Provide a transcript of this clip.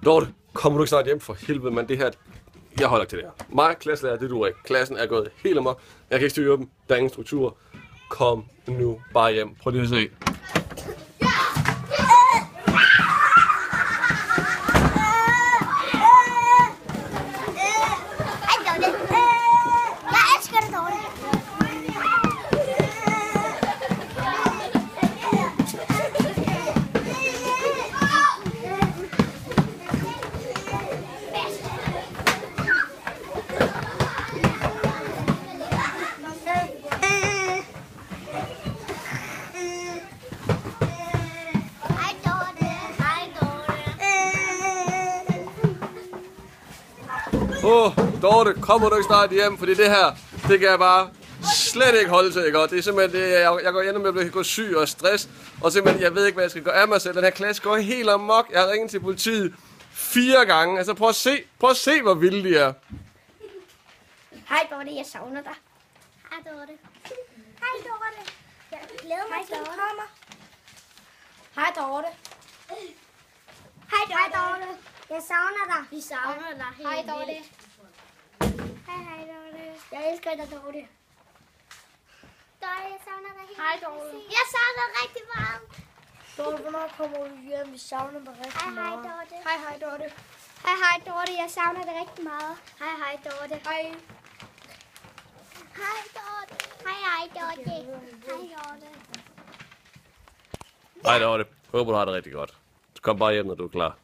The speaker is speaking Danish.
Dorte, kommer du ikke snart hjem for helvede, mand? Det her, jeg holder ikke til det her. Mig, klasselærer, det duer ikke. Klassen er gået helt amok. Jeg kan ikke styre dem. Der er ingen struktur. Kom nu bare hjem. Prøv lige at se. Dorte, kommer du ikke snart hjem, fordi det her, det kan jeg bare slet ikke holde til, ikke? Og det er simpelthen det, jeg går ender med at gå syg og stress, og simpelthen, jeg ved ikke, hvad jeg skal gøre af mig selv. Den her klasse går helt amok. Jeg har ringet til politiet 4 gange. Altså, prøv at se, hvor vilde de er. Hej Dorte, jeg savner dig. Hej Dorte. Hej Dorte. Jeg glæder mig til, at du kommer. Hej Dorte. Hej Dorte. Jeg savner dig. Vi savner dig. Hej Dorte. Hej Dorte. Jeg elsker dig, Dorte. Dorte, jeg savner dig helt. Hej Dorte. Jeg savner dig rigtig meget. Dorte, hvornår kommer du hjem? Vi savner dig rigtig meget. Hej Dorte. Hej Dorte. Hej Dorte, jeg savner dig rigtig meget. Hej Dorte. Hej. Hej Dorte. Hej Dorte. Hej Dorte. Hej Dorte. Håber du har det rigtig godt. Kom bare hjem, når du er klar.